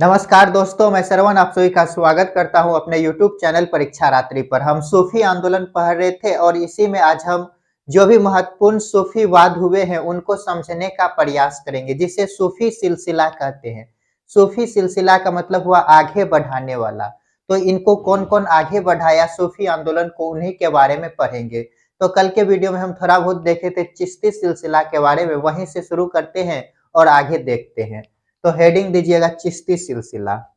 नमस्कार दोस्तों, मैं श्रवण आप सभी का स्वागत करता हूं अपने YouTube चैनल परीक्षा रात्रि पर। हम सूफी आंदोलन पढ़ रहे थे और इसी में आज हम जो भी महत्वपूर्ण सूफीवाद हुए हैं उनको समझने का प्रयास करेंगे, जिसे सूफी सिलसिला कहते हैं। सूफी सिलसिला का मतलब हुआ आगे बढ़ाने वाला। तो इनको कौन-कौन आगे बढ़ाया सूफी आंदोलन को, उन्हीं के बारे में पढ़ेंगे। तो कल के वीडियो में हम थोड़ा बहुत देखे थे चिश्ती सिलसिला के बारे में, वहीं से शुरू करते हैं और आगे देखते हैं। तो हेडिंग दीजिएगा चिश्ती सिलसिला।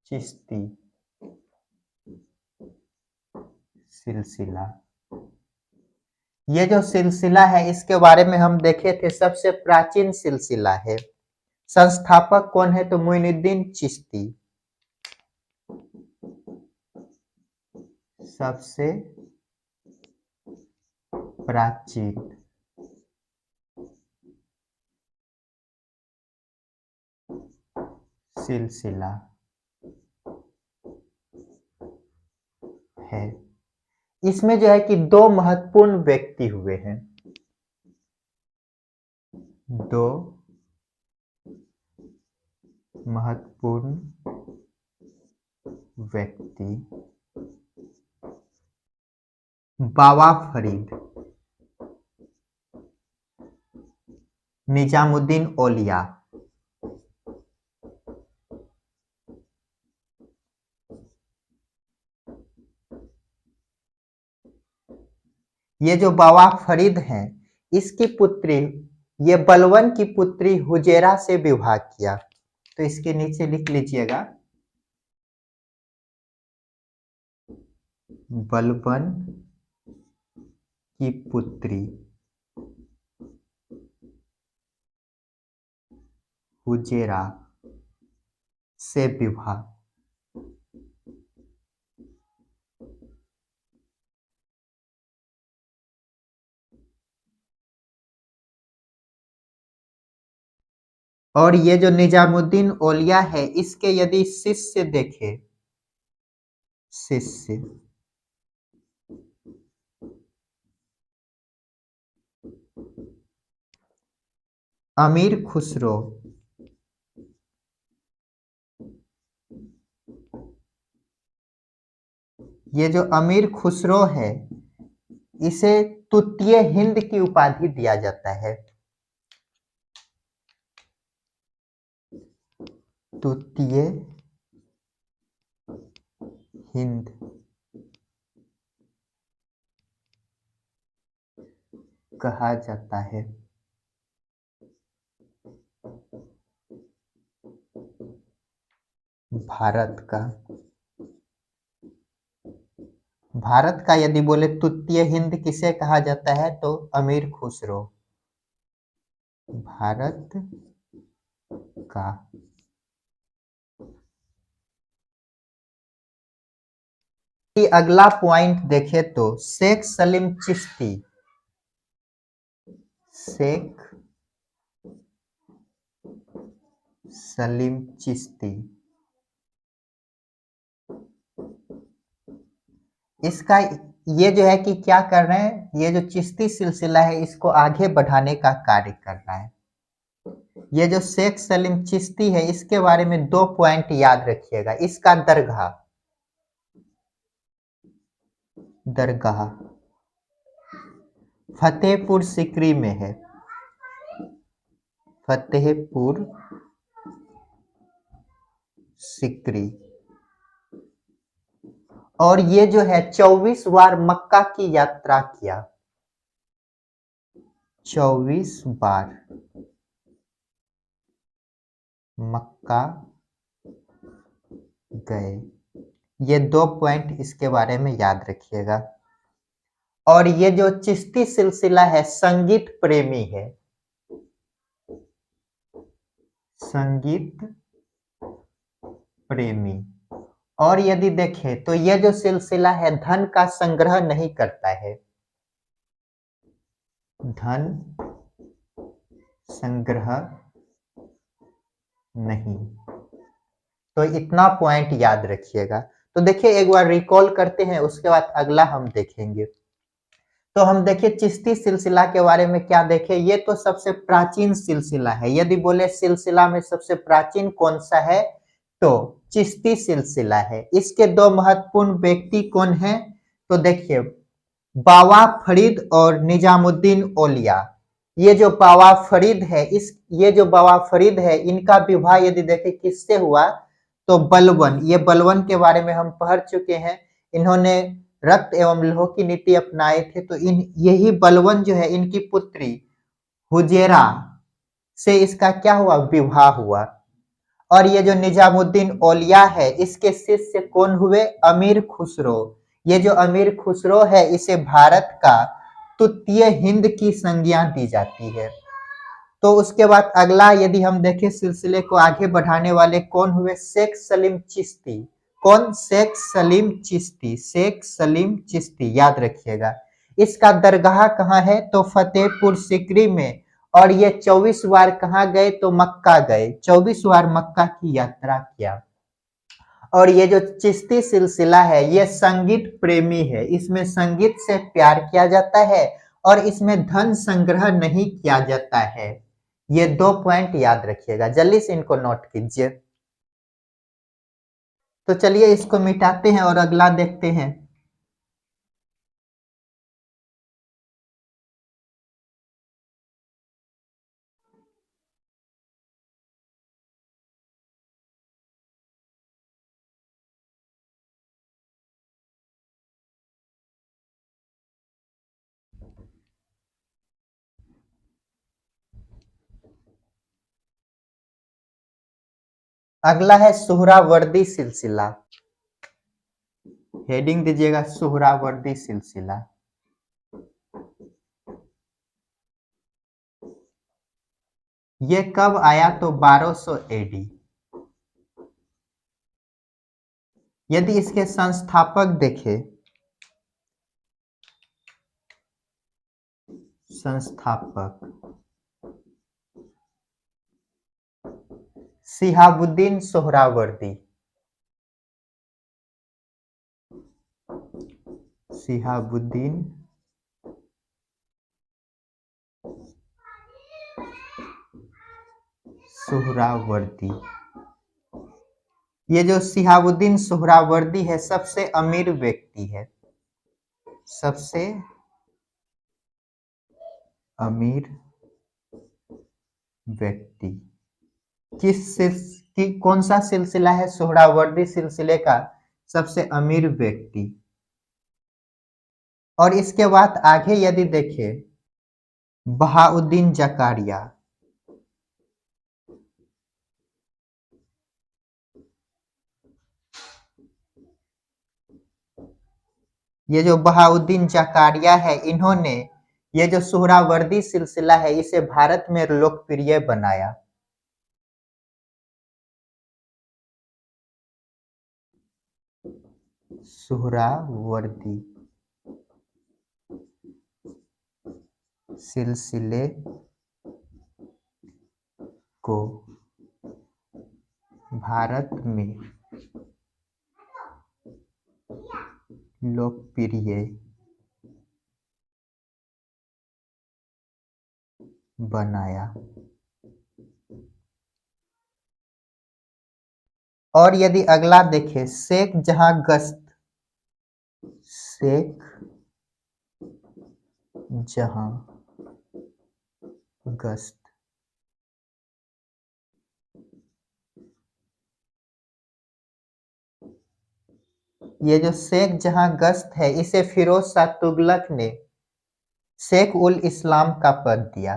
चिश्ती सिलसिला, ये जो सिलसिला है इसके बारे में हम देखे थे, सबसे प्राचीन सिलसिला है। संस्थापक कौन है? तो मोइनुद्दीन चिश्ती सबसे प्राचीन सिलसिला है। इसमें जो है कि दो महत्वपूर्ण व्यक्ति हुए हैं, दो महत्वपूर्ण व्यक्ति, बाबा फरीद, निजामुद्दीन औलिया। ये जो बाबा फरीद हैं, इसकी पुत्री, ये बलवन की पुत्री हुजैरा से विवाह किया। तो इसके नीचे लिख लीजिएगा, बलवन की पुत्री हुजैरा से विवाह। और ये जो निजामुद्दीन औलिया है, इसके यदि शिष्य देखे, शिष्य अमीर खुसरो, ये जो अमीर खुसरो है इसे तृतीय हिंद की उपाधि दिया जाता है। तृतीय हिंद कहा जाता है। भारत का यदि बोले तृतीय हिंद किसे कहा जाता है, तो अमीर खुसरो भारत का। अगला पॉइंट देखे तो शेख सलीम चिश्ती, शेख सलीम चिश्ती, इसका ये जो है कि क्या कर रहे हैं, ये जो चिश्ती सिलसिला है इसको आगे बढ़ाने का कार्य कर रहा है। ये जो शेख सलीम चिश्ती है इसके बारे में दो पॉइंट याद रखिएगा। इसका दरगाह फतेहपुर सिकरी में है, फतेहपुर सिकरी। और ये जो है 24 बार मक्का की यात्रा किया, 24 बार मक्का गए। ये दो पॉइंट इसके बारे में याद रखिएगा। और ये जो चिश्ती सिलसिला है संगीत प्रेमी है, संगीत प्रेमी। और यदि देखें तो यह जो सिलसिला है धन का संग्रह नहीं करता है, धन संग्रह नहीं। तो इतना पॉइंट याद रखिएगा। तो देखिए एक बार रिकॉल करते हैं, उसके बाद अगला हम देखेंगे। तो तो हम देखिए चिश्ती सिलसिला के बारे में क्या देखें, ये तो सबसे प्राचीन सिलसिला है। यदि बोले सिलसिला में सबसे प्राचीन कौन सा है तो चिश्ती सिलसिला है। इसके दो महत्वपूर्ण व्यक्ति कौन हैं तो देखिए बाबा फरीद और निजामुद्दीन औलिया। ये जो बाबा फरीद है ये जो बाबा फरीद है इनका विवाह यदि देखें किससे हुआ तो बलबन, ये बलबन के बारे में हम पढ़ चुके हैं। इन्होंने रक्त एवं लौह की नीति अपनाए थे। तो यही बलबन जो है इनकी पुत्री हुजेरा से इसका क्या हुआ विवाह हुआ। और ये जो निजामुद्दीन औलिया है इसके शिष्य कौन हुए अमीर खुसरो। ये जो अमीर खुसरो है इसे भारत का तृतीय हिंद की संज्ञा दी जाती है। तो उसके बाद अगला यदि हम देखें सिलसिले को आगे बढ़ाने वाले कौन हुए शेख सलीम चिश्ती। कौन? शेख सलीम चिश्ती। शेख सलीम चिश्ती याद रखिएगा। इसका दरगाह कहाँ है तो फतेहपुर सिकरी में। और ये 24 बार कहाँ गए तो मक्का गए, 24 बार मक्का की यात्रा किया। और ये जो चिश्ती सिलसिला है ये संगीत प्रेमी है, इसमें संगीत से प्यार किया जाता है और इसमें धन संग्रह नहीं किया जाता है। ये 2 पॉइंट याद रखिएगा, जल्दी से इनको नोट कीजिए। तो चलिए इसको मिटाते हैं और अगला देखते हैं। अगला है सुहरावर्दी सिलसिला। हेडिंग दीजिएगा सुहरावर्दी सिलसिला। ये कब आया तो 1200 एडी। यदि इसके संस्थापक देखें, संस्थापक शिहाबुद्दीन सोहरावर्दी। शिहाबुद्दीन सोहरावर्दी। ये जो शिहाबुद्दीन सोहरावर्दी है सबसे अमीर व्यक्ति है, सबसे अमीर व्यक्ति। कौन सा सिलसिला है सोहरावर्दी सिलसिले का सबसे अमीर व्यक्ति। और इसके बाद आगे यदि देखें बहाउद्दीन जकारिया। ये जो बहाउद्दीन जकारिया है इन्होंने ये जो सोहरावर्दी सिलसिला है इसे भारत में लोकप्रिय बनाया। सोहरावर्दी सिलसिले को भारत में लोकप्रिय बनाया। और यदि अगला देखें शेख जहां गश्त, शेख जहां गश्त। ये जो शेख जहां गश्त है इसे फिरोज शाह तुगलक ने शेख उल इस्लाम का पद दिया।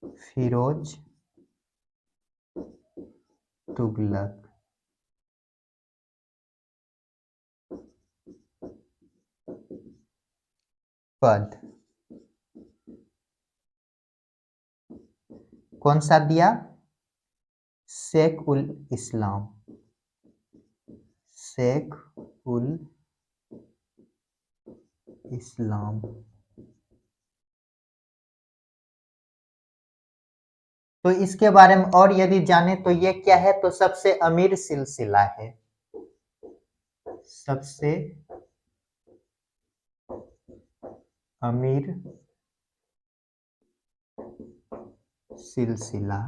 फिरोज तुगलक पद कौन सा दिया? शेख उल इस्लाम, शेख उल इस्लाम। तो इसके बारे में और यदि जाने तो ये क्या है तो सबसे अमीर सिलसिला है, सबसे अमीर सिलसिला।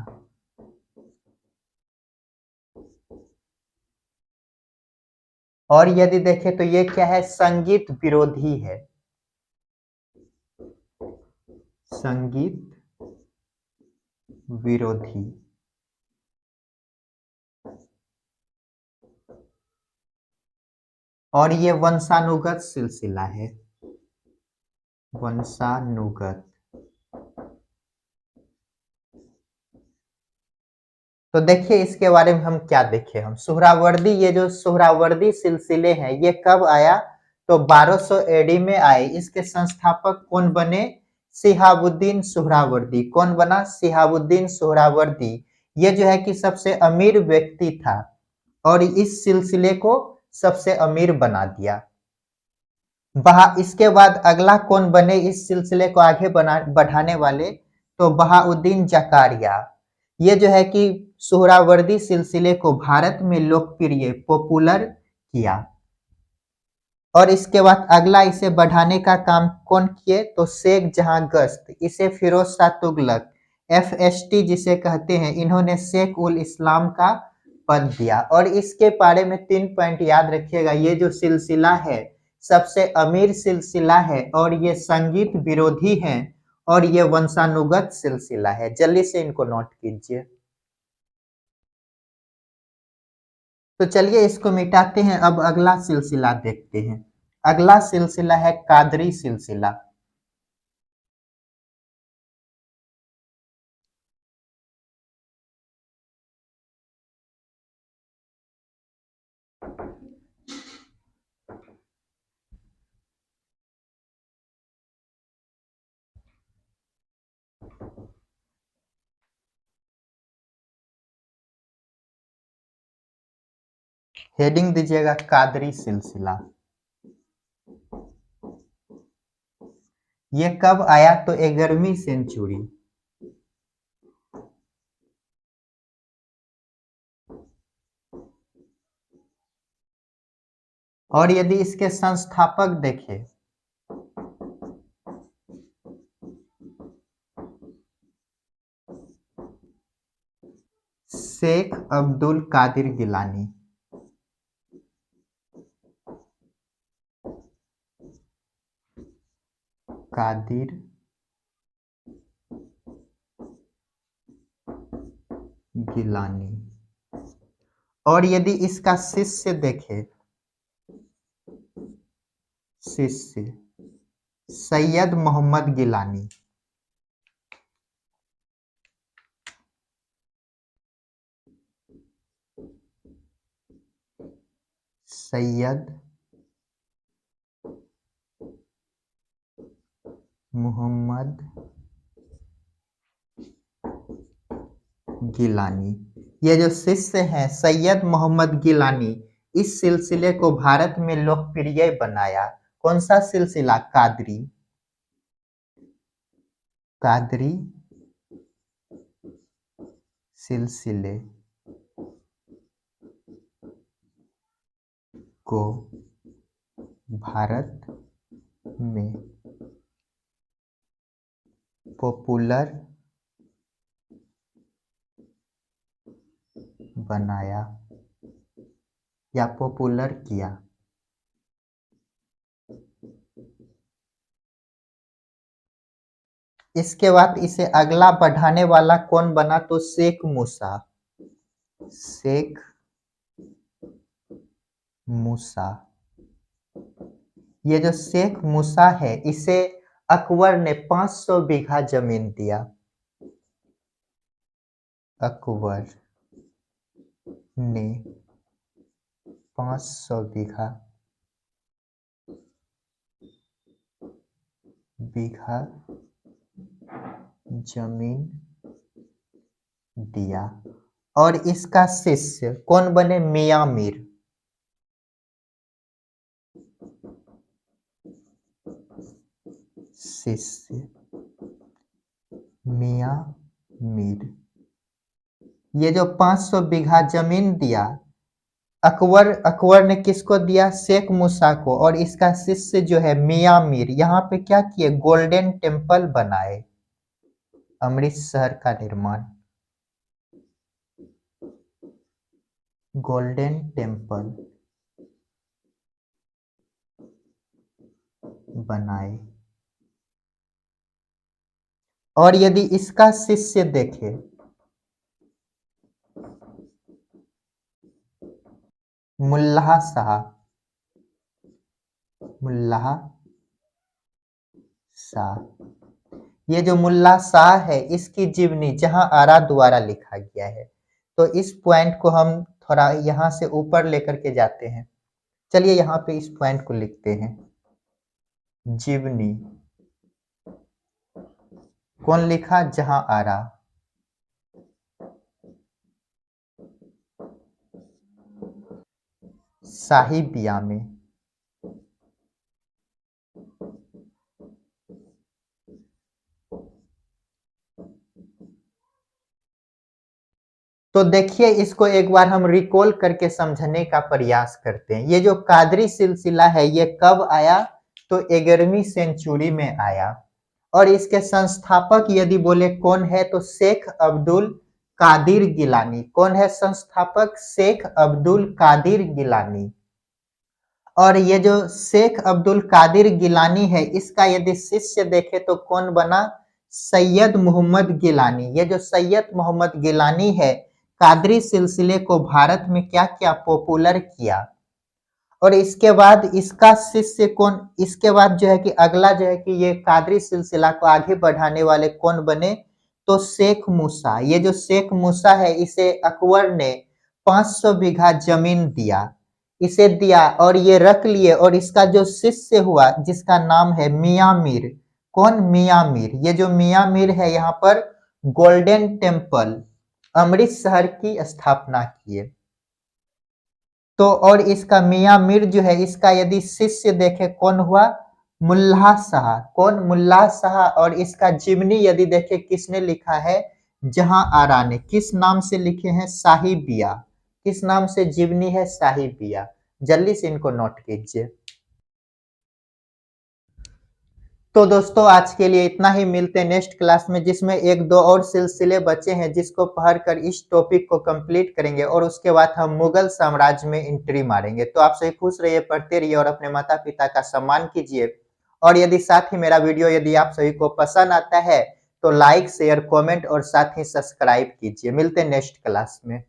और यदि देखें तो ये क्या है, संगीत विरोधी है, संगीत विरोधी। और ये वंशानुगत सिलसिला है, वंशानुगत। तो देखिए इसके बारे में हम क्या देखें, हम सुहरावर्दी, ये जो सुहरावर्दी सिलसिले हैं ये कब आया, तो 1200 एडी में आए। इसके संस्थापक कौन बने, शिहाबुद्दीन सुहरावर्दी। कौन बना, शिहाबुद्दीन सुहरावर्दी। ये जो है कि सबसे अमीर व्यक्ति था और इस सिलसिले को सबसे अमीर बना दिया। इसके बाद अगला कौन बने इस सिलसिले को आगे बढ़ाने वाले, तो बहाउद्दीन जकारिया। ये जो है कि सुहरावर्दी सिलसिले को भारत में लोकप्रिय पॉपुलर किया। और इसके बाद अगला इसे बढ़ाने का काम कौन किए, तो शेख जहां गश्त। इसे फिरोज शाह तुगलक, FST जिसे कहते हैं, इन्होंने शेख उल इस्लाम का पद दिया। और इसके बारे में 3 पॉइंट याद रखिएगा, ये जो सिलसिला है सबसे अमीर सिलसिला है और ये संगीत विरोधी है और ये वंशानुगत सिलसिला है। जल्दी से इनको नोट कीजिए। तो चलिए इसको मिटाते हैं, अब अगला सिलसिला देखते हैं। अगला सिलसिला है कादरी सिलसिला। हेडिंग दीजिएगा कादरी सिलसिला। ये कब आया, तो 11वीं सेंचुरी। और यदि इसके संस्थापक देखें, शेख अब्दुल कादिर गिलानी। कादिर गिलानी। और यदि इसका शिष्य देखें, शिष्य सैयद मोहम्मद गिलानी। सैयद मोहम्मद गिलानी। ये जो शिष्य हैं सैयद मोहम्मद गिलानी, इस सिलसिले को भारत में लोकप्रिय बनाया। कौन सा सिलसिला, कादरी। कादरी सिलसिले को भारत में पॉपुलर बनाया या पॉपुलर किया। इसके बाद इसे अगला बढ़ाने वाला कौन बना, तो शेख मूसा। शेख मूसा। ये जो शेख मूसा है इसे अकबर ने 500 बीघा जमीन दिया। अकबर ने 500 बीघा जमीन दिया। और इसका शिष्य कौन बने, मियां मीर। शिष्य मियां मीर। ये जो 500 बीघा जमीन दिया अकबर अकबर ने किसको दिया? शेख मूसा को। और इसका शिष्य जो है मियां मीर, यहाँ पे क्या किए? गोल्डन टेम्पल बनाए, अमृत शहर का निर्माण, गोल्डन टेम्पल बनाए। और यदि इसका शिष्य देखे, मुल्ला शाह, मुल्ला शाह, ये जो मुल्ला शाह है इसकी जीवनी जहां आरा द्वारा लिखा गया है। तो इस पॉइंट को हम थोड़ा यहां से ऊपर लेकर के जाते हैं। चलिए यहाँ पे इस पॉइंट को लिखते हैं, जीवनी कौन लिखा? जहां आरा। शाही बिया में। तो देखिए इसको एक बार हम रिकॉल करके समझने का प्रयास करते हैं। ये जो कादरी सिलसिला है ये कब आया? तो 11वीं सेंचुरी में आया। और इसके संस्थापक यदि बोले कौन है, तो शेख अब्दुल कादिर गिलानी। कौन है संस्थापक? शेख अब्दुल कादिर गिलानी। और ये जो शेख अब्दुल कादिर गिलानी है इसका यदि शिष्य देखे तो कौन बना? सैयद मोहम्मद गिलानी। ये जो सैयद मोहम्मद गिलानी है कादरी सिलसिले को भारत में क्या किया? पॉपुलर किया। और इसके बाद इसका शिष्य कौन? इसके बाद जो है कि अगला जो है कि ये कादरी सिलसिला को आगे बढ़ाने वाले कौन बने? तो शेख मूसा। ये जो शेख मूसा है इसे अकबर ने 500 बीघा जमीन दिया, इसे दिया और ये रख लिए। और इसका जो शिष्य हुआ जिसका नाम है मियां मीर। कौन? मियां मीर। ये जो मियां मीर है यहाँ पर गोल्डन टेम्पल अमृत शहर की स्थापना किए। तो और इसका मियां मीर जो है इसका यदि शिष्य देखे कौन हुआ? मुल्ला शाह। कौन? मुल्ला शाह। और इसका जीवनी यदि देखे किसने लिखा है? जहां आरा ने। किस नाम से लिखे हैं? शाही बिया। किस नाम से जीवनी है? शाही बिया। जल्दी से इनको नोट कीजिए। तो दोस्तों आज के लिए इतना ही, मिलते हैं नेक्स्ट क्लास में जिसमें एक दो और सिलसिले बचे हैं जिसको पढ़कर इस टॉपिक को कंप्लीट करेंगे और उसके बाद हम मुगल साम्राज्य में एंट्री मारेंगे। तो आप सभी खुश रहिए, पढ़ते रहिए और अपने माता पिता का सम्मान कीजिए। और यदि साथ ही मेरा वीडियो यदि आप सभी को पसंद आता है तो लाइक शेयर कमेंट और साथ ही सब्सक्राइब कीजिए। मिलते हैं नेक्स्ट क्लास में।